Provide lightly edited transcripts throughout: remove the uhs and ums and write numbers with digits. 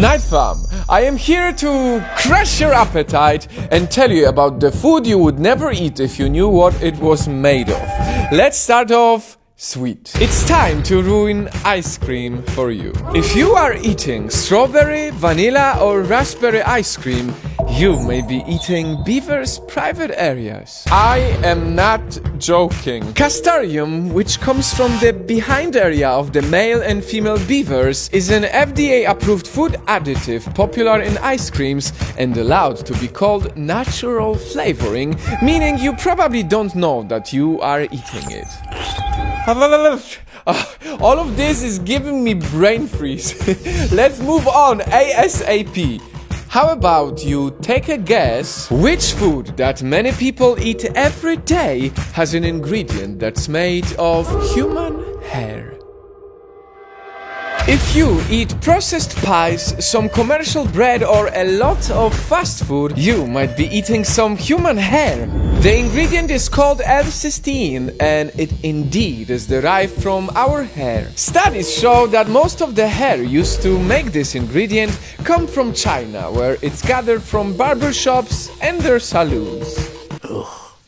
Night Fam, I am here to crush your appetite and tell you about the food you would never eat if you knew what it was made of. Let's start off sweet. It's time to ruin ice cream for you. If you are eating strawberry, vanilla or raspberry ice cream, you may be eating beaver's private areas. I am not joking. Castoreum, which comes from the behind area of the male and female beavers, is an FDA-approved food additive popular in ice creams and allowed to be called natural flavoring, meaning you probably don't know that you are eating it. All of this is giving me brain freeze. Let's move on ASAP. How about you take a guess which food that many people eat every day has an ingredient that's made of human hair? If you eat processed pies, some commercial bread or a lot of fast food, you might be eating some human hair. The ingredient is called L-cysteine and it indeed is derived from our hair. Studies show that most of the hair used to make this ingredient come from China, where it's gathered from barbershops and their saloons.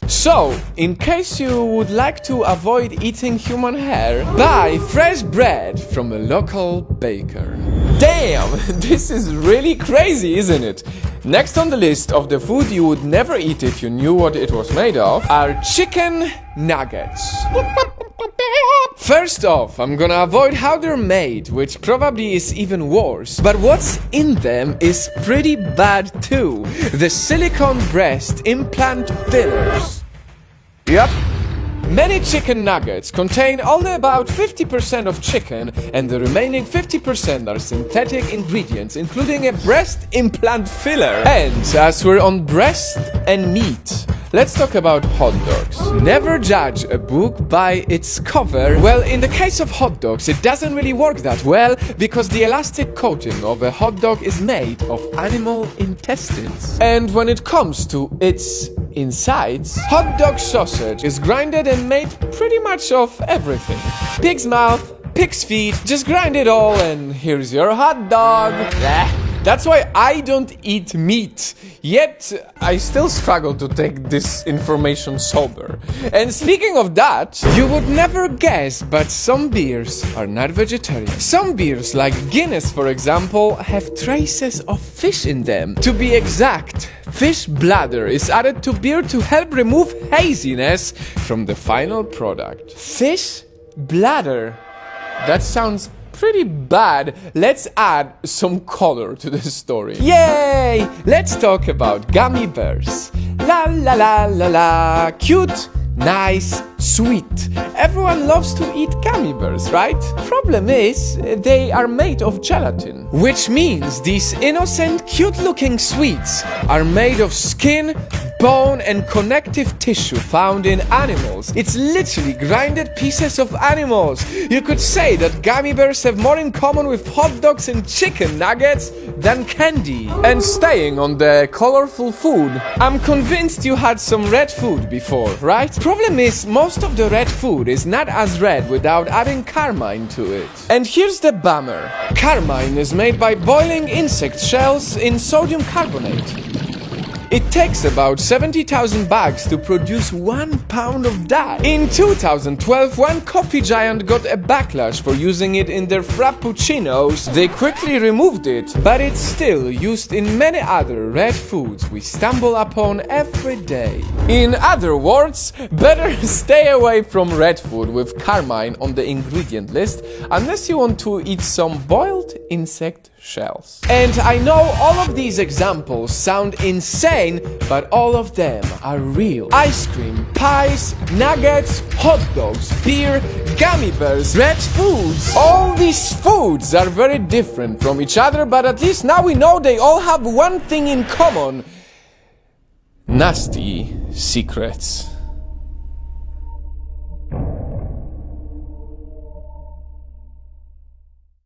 So, in case you would like to avoid eating human hair, buy fresh bread from a local baker. Damn, this is really crazy, isn't it? Next on the list of the food you would never eat if you knew what it was made of are chicken nuggets. First off, I'm gonna avoid how they're made, which probably is even worse. But what's in them is pretty bad too. The silicone breast implant fillers. Yep. Many chicken nuggets contain only about 50% of chicken, and the remaining 50% are synthetic ingredients, including a breast implant filler. And as we're on breast and meat, let's talk about hot dogs. Never judge a book by its cover. Well, in the case of hot dogs, it doesn't really work that well because the elastic coating of a hot dog is made of animal intestines. And when it comes to its insides, hot dog sausage is grinded and made pretty much of everything. Pig's mouth, pig's feet, just grind it all and here's your hot dog. That's why I don't eat meat, yet I still struggle to take this information sober. And speaking of that, you would never guess, but some beers are not vegetarian. Some beers, like Guinness for example, have traces of fish in them. To be exact, fish bladder is added to beer to help remove haziness from the final product. Fish bladder? That sounds pretty bad. Let's add some color to the story. Yay! Let's talk about gummy bears. La la la la la. Cute, nice, sweet. Everyone loves to eat gummy bears, right? Problem is, they are made of gelatin. Which means these innocent, cute-looking sweets are made of skin, bone and connective tissue found in animals. It's literally grinded pieces of animals. You could say that gummy bears have more in common with hot dogs and chicken nuggets than candy. And staying on the colorful food, I'm convinced you had some red food before, right? Problem is, most of the red food is not as red without adding carmine to it. And here's the bummer. Carmine is made by boiling insect shells in sodium carbonate. It takes about 70,000 bags to produce 1 pound of dye. In 2012, one coffee giant got a backlash for using it in their frappuccinos. They quickly removed it, but it's still used in many other red foods we stumble upon every day. In other words, better stay away from red food with carmine on the ingredient list unless you want to eat some boiled insect shells. And I know all of these examples sound insane, but all of them are real. Ice cream, pies, nuggets, hot dogs, beer, gummy bears, red foods. All these foods are very different from each other, but at least now we know they all have one thing in common: nasty secrets.